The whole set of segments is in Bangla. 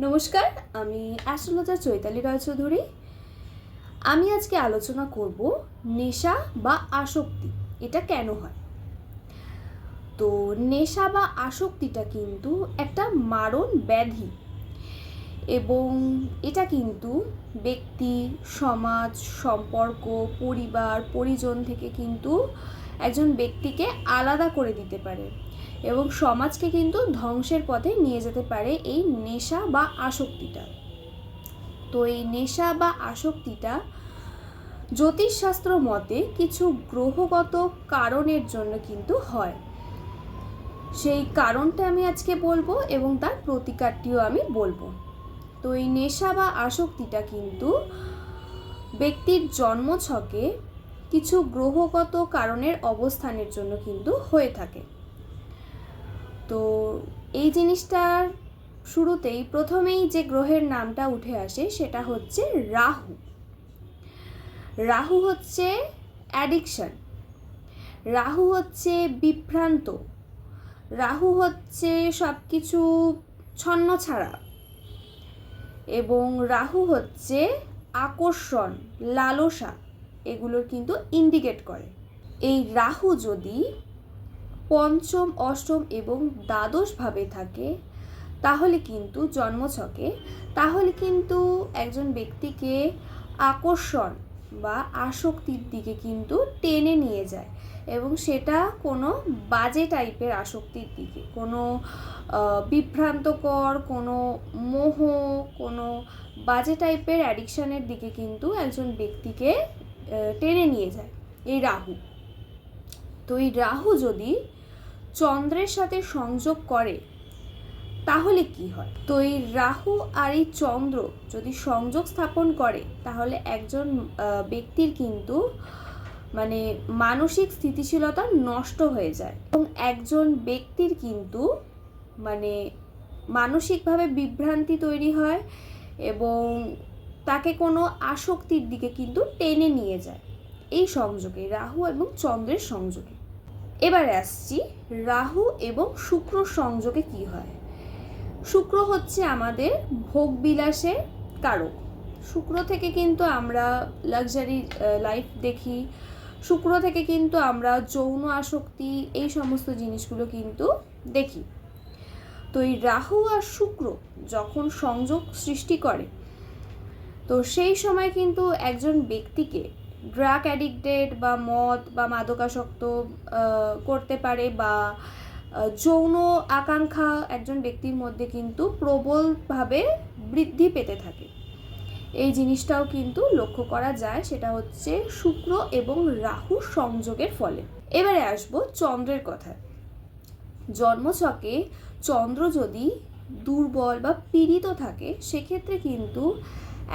নমস্কার, আমি অ্যাস্ট্রোলজার চৈতালি রায়চৌধুরী। আমি আজকে আলোচনা করব নেশা বা আসক্তি এটা কেন হয়। তো নেশা বা আসক্তিটা কিন্তু একটা মারণ ব্যাধি এবং এটা কিন্তু ব্যক্তি, সমাজ, সম্পর্ক, পরিবার, পরিজন থেকে কিন্তু একজন ব্যক্তিকে আলাদা করে দিতে পারে এবং সমাজকে কিন্তু ধ্বংসের পথে নিয়ে যেতে পারে এই নেশা বা আসক্তিটা। তো এই নেশা বা আসক্তিটা জ্যোতিষশাস্ত্র মতে কিছু গ্রহগত কারণের জন্য কিন্তু হয়। সেই কারণটা আমি আজকে বলবো এবং তার প্রতিকারটিও আমি বলবো। তো এই নেশা বা আসক্তিটা কিন্তু ব্যক্তির জন্মছকে কিছু গ্রহগত কারণের অবস্থানের জন্য কিন্তু হয়ে থাকে। তো এই জিনিসটার শুরুতেই প্রথমেই যে গ্রহের নামটা উঠে আসে সেটা হচ্ছে রাহু। রাহু হচ্ছে অ্যাডিকশন, রাহু হচ্ছে বিভ্রান্ত, রাহু হচ্ছে সব কিছু ছন্নছাড়া এবং রাহু হচ্ছে আকর্ষণ, লালসা, এগুলোর কিন্তু ইন্ডিকেট করে। এই রাহু যদি পঞ্চম, অষ্টম এবং দ্বাদশ ভাবে থাকে তাহলে কিন্তু জন্মছকে, তাহলে কিন্তু একজন ব্যক্তিকে আকর্ষণ বা আসক্তির দিকে কিন্তু টেনে নিয়ে যায় এবং সেটা কোনো বাজে টাইপের আসক্তির দিকে, কোনো বিভ্রান্তকর, কোনো মোহ, কোনো বাজে টাইপের অ্যাডিকশানের দিকে কিন্তু একজন ব্যক্তিকে টেনে নিয়ে যায় এই রাহু। তো এই রাহু যদি চন্দ্রের সাথে সংযোগ করে তাহলে কি হয়? তো এই রাহু আর এই চন্দ্র যদি সংযোগ স্থাপন করে তাহলে একজন ব্যক্তির কিন্তু মানসিক স্থিতিশীলতা নষ্ট হয়ে যায় এবং একজন ব্যক্তির কিন্তু মানসিকভাবে বিভ্রান্তি তৈরি হয় এবং তাকে কোনো আসক্তির দিকে কিন্তু টেনে নিয়ে যায় এই সংযোগে, রাহু এবং চন্দ্রের সংযোগে। এবারে আসছি রাহু এবং শুক্র সংযোগে কি হয়। শুক্র হচ্ছে আমাদের ভোগবিলাসের কারক। শুক্র থেকে কিন্তু আমরা লাক্সারি লাইফ দেখি, শুক্র থেকে কিন্তু আমরা যৌন আসক্তি, এই সমস্ত জিনিসগুলো কিন্তু দেখি। তো এই রাহু আর শুক্র যখন সংযোগ সৃষ্টি করে তো সেই সময় কিন্তু একজন ব্যক্তিকে ড্রাগ অ্যাডিক্টেড বা মদ বা মাদকাসক্ত করতে পারে বা যৌন আকাঙ্ক্ষা একজন ব্যক্তির মধ্যে কিন্তু প্রবলভাবে বৃদ্ধি পেতে থাকে। এই জিনিসটাও কিন্তু লক্ষ্য করা যায়, সেটা হচ্ছে শুক্র এবং রাহু সংযোগের ফলে। এবারে আসবো চন্দ্রের কথায়। জন্মছকে চন্দ্র যদি দুর্বল বা পীড়িত থাকে সেক্ষেত্রে কিন্তু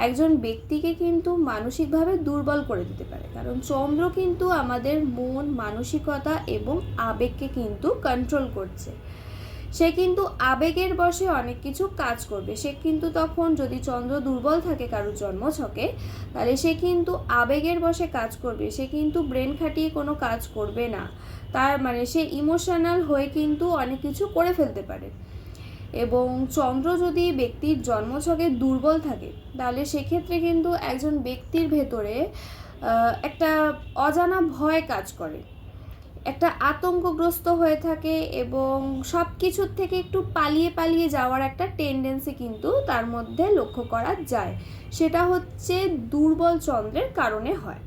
একজন ব্যক্তিকে কিন্তু মানসিকভাবে দুর্বল করে দিতে পারে, কারণ চন্দ্র কিন্তু আমাদের মন, মানসিকতা এবং আবেগকে কিন্তু কন্ট্রোল করছে। সে কিন্তু আবেগের বশে অনেক কিছু কাজ করবে। সে কিন্তু তখন যদি চন্দ্র দুর্বল থাকে কারোর জন্মছকে তাহলে সে কিন্তু আবেগের বশে কাজ করবে, সে কিন্তু ব্রেন খাটিয়ে কোনো কাজ করবে না। তার সে ইমোশনাল হয়ে কিন্তু অনেক কিছু করে ফেলতে পারে। এবং চন্দ্র যদি ব্যক্তির জন্মছকে দুর্বল থাকে তাহলে সেক্ষেত্রে কিন্তু একজন ব্যক্তির ভেতরে একটা অজানা ভয় কাজ করে, একটা আতঙ্কগ্রস্ত হয়ে থাকে এবং সব কিছুর থেকে একটু পালিয়ে পালিয়ে যাওয়ার একটা টেন্ডেন্সি কিন্তু তার মধ্যে লক্ষ্য করা যায়। সেটা হচ্ছে দুর্বল চন্দ্রের কারণে হয়।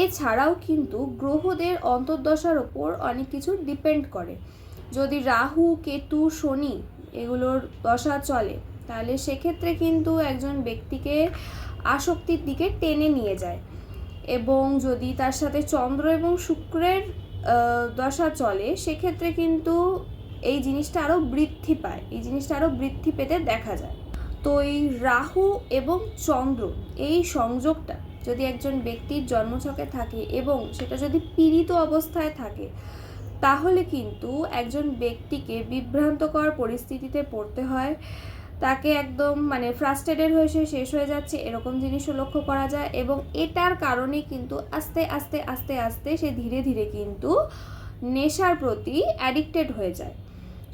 এছাড়াও কিন্তু গ্রহদের অন্তর্দশার ওপর অনেক কিছু ডিপেন্ড করে। যদি রাহু, কেতু, শনি এগুলোর দশা চলে তাহলে সেক্ষেত্রে কিন্তু একজন ব্যক্তিকে আসক্তির দিকে টেনে নিয়ে যায় এবং যদি তার সাথে চন্দ্র এবং শুক্রের দশা চলে সেক্ষেত্রে কিন্তু এই জিনিসটা আরও বৃদ্ধি পায়, এই জিনিসটা আরও বৃদ্ধি পেতে দেখা যায়। তো এই রাহু এবং চন্দ্র এই সংযোগটা যদি একজন ব্যক্তির জন্মছকে থাকে এবং সেটা যদি পীড়িত অবস্থায় থাকে তাহলে কিন্তু একজন ব্যক্তিকে বিভ্রান্তকর পরিস্থিতিতে পড়তে হয়, তাকে একদম ফ্রাস্ট্রেটেড হয়ে সে শেষ হয়ে যাচ্ছে এরকম জিনিসও লক্ষ্য করা যায় এবং এটার কারণে কিন্তু আস্তে আস্তে আস্তে আস্তে সে ধীরে ধীরে কিন্তু নেশার প্রতি অ্যাডিক্টেড হয়ে যায়।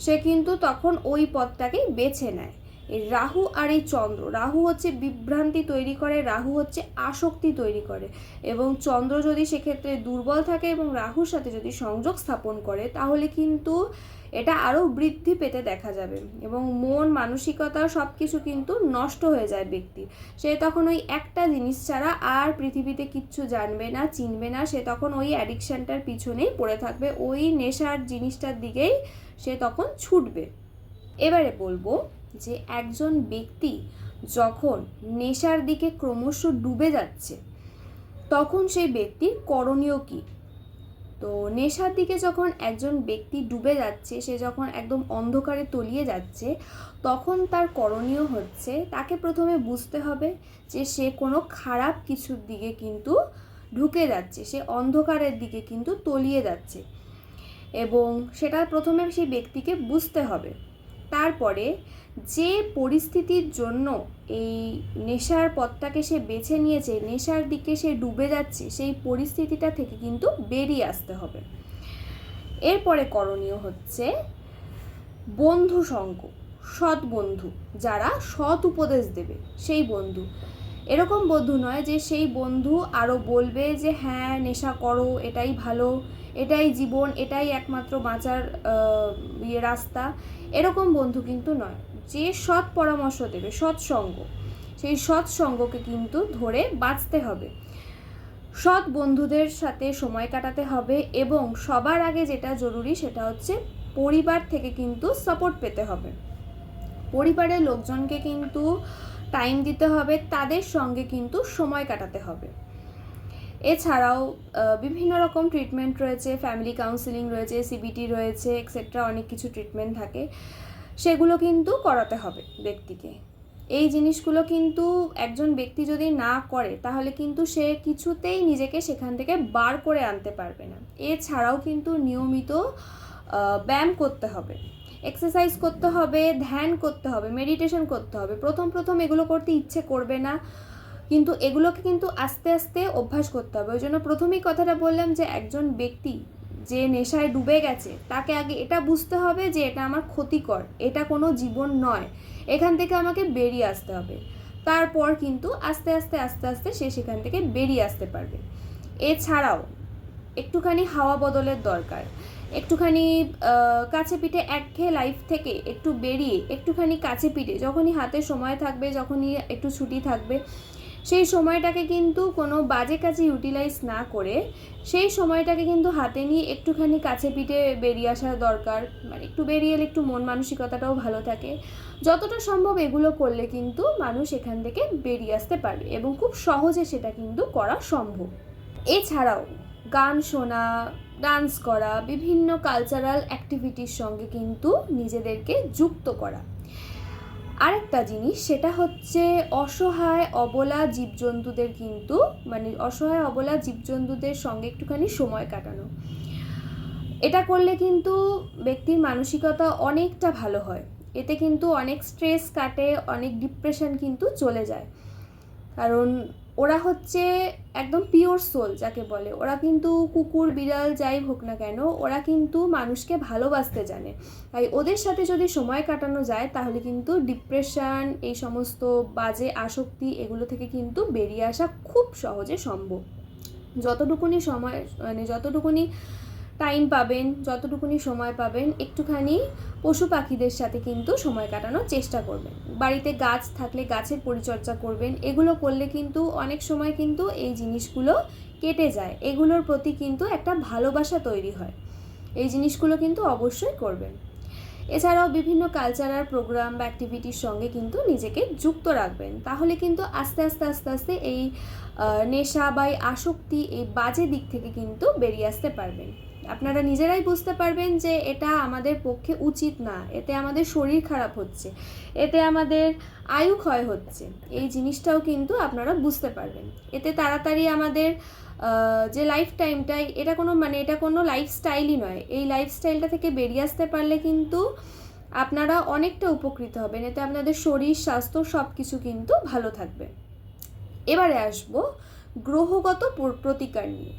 সে কিন্তু তখন ওই পথটাকেই বেছে নেয় এই রাহু আর এই চন্দ্র, রাহু হচ্ছে বিভ্রান্তি তৈরি করে, রাহু হচ্ছে আসক্তি তৈরি করে, এবং চন্দ্র যদি সেক্ষেত্রে দুর্বল থাকে এবং রাহুর সাথে যদি সংযোগ স্থাপন করে তাহলে কিন্তু এটা আরও বৃদ্ধি পেতে দেখা যাবে এবং মন মানসিকতা সব কিছু কিন্তু নষ্ট হয়ে যায় ব্যক্তির। সে তখন ওই একটা জিনিস ছাড়া আর পৃথিবীতে কিচ্ছু জানবে না, চিনবে না, সে তখন ওই অ্যাডিকশানটার পিছনেই পড়ে থাকবে, ওই নেশার জিনিসটার দিকেই সে তখন ছুটবে। এবারে বলবো যে একজন ব্যক্তি যখন নেশার দিকে ক্রমশ ডুবে যাচ্ছে তখন সেই ব্যক্তির করণীয় কী? তো নেশার দিকে যখন একজন ব্যক্তি ডুবে যাচ্ছে, সে যখন একদম অন্ধকারে তলিয়ে যাচ্ছে, তখন তার করণীয় হচ্ছে তাকে প্রথমে বুঝতে হবে যে সে কোনো খারাপ কিছুর দিকে কিন্তু ঢুকে যাচ্ছে, সে অন্ধকারের দিকে কিন্তু তলিয়ে যাচ্ছে, এবং সেটা প্রথমে সেই ব্যক্তিকে বুঝতে হবে। তারপরে যে পরিস্থিতির জন্য এই নেশার পথটাকে সে বেছে নিয়েছে, নেশার দিকে সে ডুবে যাচ্ছে, সেই পরিস্থিতিটা থেকে কিন্তু বেরিয়ে আসতে হবে। এরপরে করণীয় হচ্ছে বন্ধু সঙ্গ, সৎ বন্ধু, যারা সৎ উপদেশ দেবে সেই বন্ধু। এরকম বন্ধু নয় যে সেই বন্ধু আরও বলবে যে হ্যাঁ নেশা করো, এটাই ভালো, এটাই জীবন, এটাই একমাত্র বাঁচার রাস্তা, এরকম বন্ধু কিন্তু নয়। যে সৎ পরামর্শ দেবে, সৎসঙ্গ, সেই সৎসঙ্গকে কিন্তু ধরে বাঁচতে হবে। সৎ বন্ধুদের সাথে সময় কাটাতে হবে এবং সবার আগে যেটা জরুরি সেটা হচ্ছে পরিবার থেকে কিন্তু সাপোর্ট পেতে হবে। পরিবারের লোকজনকে কিন্তু টাইম দিতে হবে, তাদের সঙ্গে কিন্তু সময় কাটাতে হবে। এছাড়াও বিভিন্ন রকম ট্রিটমেন্ট রয়েছে, ফ্যামিলি কাউন্সিলিং রয়েছে, সিবিটি রয়েছে, এক্সেট্রা, অনেক কিছু ট্রিটমেন্ট থাকে, সেগুলো কিন্তু করাতে হবে ব্যক্তিকে। এই জিনিসগুলো কিন্তু একজন ব্যক্তি যদি না করে তাহলে কিন্তু সে কিছুতেই নিজেকে সেখান থেকে বার করে আনতে পারবে না। এছাড়াও কিন্তু নিয়মিত ব্যায়াম করতে হবে, এক্সারসাইজ করতে হবে, ধ্যান করতে হবে, মেডিটেশন করতে হবে। প্রথম এগুলো করতে ইচ্ছে করবে না, কিন্তু এগুলোকে কিন্তু আস্তে আস্তে অভ্যাস করতে হবে। ওই জন্য প্রথমেই কথাটা বললাম যে একজন ব্যক্তি যে নেশায় ডুবে গেছে তাকে আগে এটা বুঝতে হবে যে এটা আমার ক্ষতিকর, এটা কোনো জীবন নয়, এখান থেকে আমাকে বেরিয়ে আসতে হবে। তারপর কিন্তু আস্তে আস্তে সে সেখান থেকে বেরিয়ে আসতে পারবে। এছাড়াও একটুখানি হাওয়া বদলের দরকার, একটুখানি কাছে পিঠে একঘেয়ে লাইফ থেকে একটু বেরিয়ে একটুখানি কাছে পিঠে, যখনই হাতে সময় থাকবে, যখনই একটু ছুটি থাকবে, সেই সময়টাকে কিন্তু কোনো বাজে কাজে ইউটিলাইজ না করে সেই সময়টাকে কিন্তু হাতে নিয়ে একটুখানি কাছে পিঠে বেরিয়ে আসা দরকার। মানে একটু বেরিয়ে এলে একটু মন মানসিকতাটাও ভালো থাকে। যতটা সম্ভব এগুলো করলে কিন্তু মানুষ এখান থেকে বেরিয়ে আসতে পারবে এবং খুব সহজে সেটা কিন্তু করা সম্ভব। এছাড়াও গান শোনা, ডান্স করা, বিভিন্ন কালচারাল অ্যাক্টিভিটির সঙ্গে কিন্তু নিজেদেরকে যুক্ত করা। আরেকটা জিনিস সেটা হচ্ছে অসহায় অবলা জীবজন্তুদের কিন্তু অসহায় অবলা জীবজন্তুদের সঙ্গে একটুখানি সময় কাটানো। এটা করলে কিন্তু ব্যক্তির মানসিকতা অনেকটা ভালো হয়, এতে কিন্তু অনেক স্ট্রেস কাটে, অনেক ডিপ্রেশন কিন্তু চলে যায়। কারণ ওরা হচ্ছে একদম পিওর সোল যাকে বলে, ওরা কিন্তু কুকুর বিড়াল যাই হোক না কেন ওরা কিন্তু মানুষকে ভালোবাসতে জানে। তাই ওদের সাথে যদি সময় কাটানো যায় তাহলে কিন্তু ডিপ্রেশন, এই সমস্ত বাজে আসক্তি, এগুলো থেকে কিন্তু বেরিয়ে আসা খুব সহজে সম্ভব। যতটুকুনি টাইম পাবেন, যতটুকুনি সময় পাবেন, একটুখানি পশু পাখিদের সাথে কিন্তু সময় কাটানোর চেষ্টা করবেন। বাড়িতে গাছ থাকলে গাছের পরিচর্যা করবেন। এগুলো করলে কিন্তু অনেক সময় কিন্তু এই জিনিসগুলো কেটে যায়, এগুলোর প্রতি কিন্তু একটা ভালোবাসা তৈরি হয়। এই জিনিসগুলো কিন্তু অবশ্যই করবেন। এছাড়াও বিভিন্ন কালচারাল প্রোগ্রাম বা অ্যাক্টিভিটির সঙ্গে কিন্তু নিজেকে যুক্ত রাখবেন, তাহলে কিন্তু আস্তে আস্তে এই নেশা বা আসক্তি, এই বাজে দিক থেকে কিন্তু বেরিয়ে আসতে পারবেন। আপনারা নিজেরাই বুঝতে পারবেন যে এটা আমাদের পক্ষে উচিত না, এতে আমাদের শরীর খারাপ হচ্ছে, এতে আমাদের আয়ু ক্ষয় হচ্ছে, এই জিনিসটাও কিন্তু আপনারা বুঝতে পারবেন। এতে তাড়াতাড়ি আমাদের যে লাইফ টাইমটাই, এটা কোনো লাইফস্টাইলই নয়, এই লাইফস্টাইলটা থেকে বেরিয়ে আসতে পারলে কিন্তু আপনারা অনেকটা উপকৃত হবেন, এতে আপনাদের শরীর স্বাস্থ্য সব কিছু কিন্তু ভালো থাকবে। এবারে আসবো গ্রহগত প্রতিকার নিয়ে।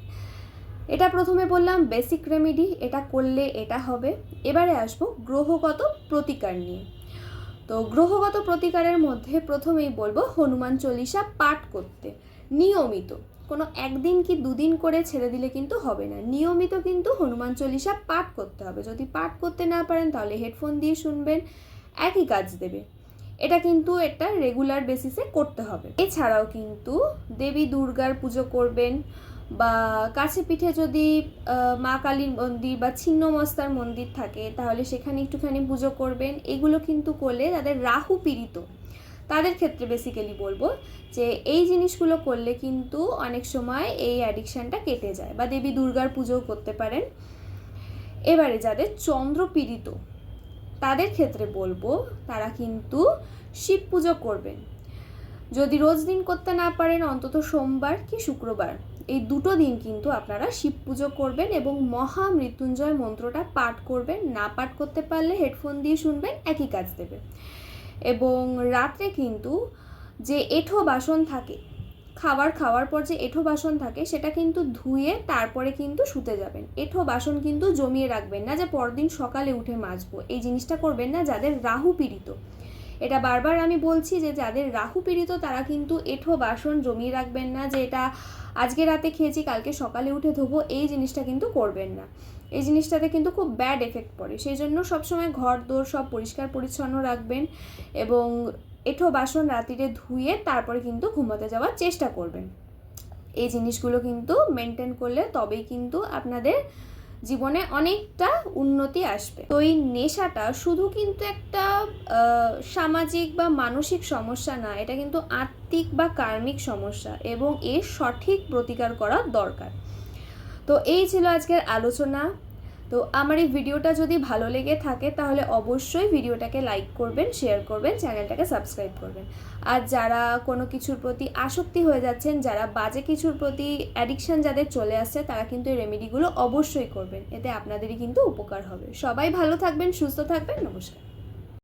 এটা প্রথমে বললাম বেসিক রেমেডি, এটা করলে এটা হবে। এবারে আসবো গ্রহগত প্রতিকার নিয়ে। তো গ্রহগত প্রতিকারের মধ্যে প্রথমেই বলবো হনুমান চল্লিশা পাঠ করতে নিয়মিত। কোনো একদিন কি দুদিন করে ছেড়ে দিলে কিন্তু হবে না, নিয়মিত কিন্তু হনুমান চল্লিশা পাঠ করতে হবে। যদি পাঠ করতে না পারেন তাহলে হেডফোন দিয়ে শুনবেন, একই কাজ দেবে। এটা কিন্তু একটা রেগুলার বেসিসে করতে হবে। এছাড়াও কিন্তু দেবী দুর্গার পুজো করবেন, বা কাছে পিঠে যদি মা কালীর মন্দির বা ছিন্নমস্তার মন্দির থাকে তাহলে সেখানে একটুখানি পুজো করবেন। এগুলো কিন্তু করলে যাদের রাহু পীড়িত তাদের ক্ষেত্রে বেসিক্যালি বলবো যে এই জিনিসগুলো করলে কিন্তু অনেক সময় এই অ্যাডিকশানটা কেটে যায়। বা দেবী দুর্গার পুজো করতে পারেন। এবারে যাদের চন্দ্র পীড়িত তাদের ক্ষেত্রে বলবো তারা কিন্তু শিব পুজো করবেন। যদি রোজ দিন করতে না পারেন অন্তত সোমবার কি শুক্রবার, এই দুটো দিন কিন্তু আপনারা শিব পুজো করবেন এবং মহামৃত্যুঞ্জয় মন্ত্রটা পাঠ করবেন। না পাঠ করতে পারলে হেডফোন দিয়ে শুনবেন, একই কাজ দেবে। এবং রাত্রে কিন্তু যে এঁঠো বাসন থাকে, খাওয়ার পর যে এঁঠো বাসন থাকে সেটা কিন্তু ধুয়ে তারপরে কিন্তু শুতে যাবেন। এঁঠো বাসন কিন্তু জমিয়ে রাখবেন না যে পরদিন সকালে উঠে মাজবো, এই জিনিসটা করবেন না যাদের রাহু পীড়িত। এটা বারবার আমি বলছি যে যাদের রাহু পীড়িত তারা কিন্তু এঁঠো বাসন জমিয়ে রাখবেন না, যে এটা আজকে রাতে খেয়েছি কালকে সকালে উঠে ধোবো, এই জিনিসটা কিন্তু করবেন না। এই জিনিসটাতে কিন্তু খুব ব্যাড এফেক্ট পড়ে। সেই জন্য সবসময় ঘর দোর সব পরিষ্কার পরিচ্ছন্ন রাখবেন এবং এঁঠো বাসন রাত্রিরে ধুয়ে তারপরে কিন্তু ঘুমাতে যাওয়ার চেষ্টা করবেন। এই জিনিসগুলো কিন্তু মেনটেন করলে তবেই কিন্তু আপনাদের জীবনে অনেকটা উন্নতি আসবে। তো এই নেশাটা শুধু কিন্তু একটা সামাজিক বা মানসিক সমস্যা না, এটা কিন্তু আত্মিক বা কার্মিক সমস্যা এবং এর সঠিক প্রতিকার করা দরকার। তো এই ছিল আজকের আলোচনা। তো আমার এই ভিডিওটা যদি ভালো লেগে থাকে তাহলে অবশ্যই ভিডিওটাকে লাইক করবেন, শেয়ার করবেন, চ্যানেলটাকে সাবস্ক্রাইব করবেন। আর যারা কোনো কিছুর প্রতি আসক্তি হয়ে যাচ্ছেন, যারা বাজে কিছুর প্রতি অ্যাডিকশান যাদের চলে আসছে, তারা কিন্তু এই রেমেডিগুলো অবশ্যই করবেন, এতে আপনাদেরই কিন্তু উপকার হবে। সবাই ভালো থাকবেন, সুস্থ থাকবেন। নমস্কার।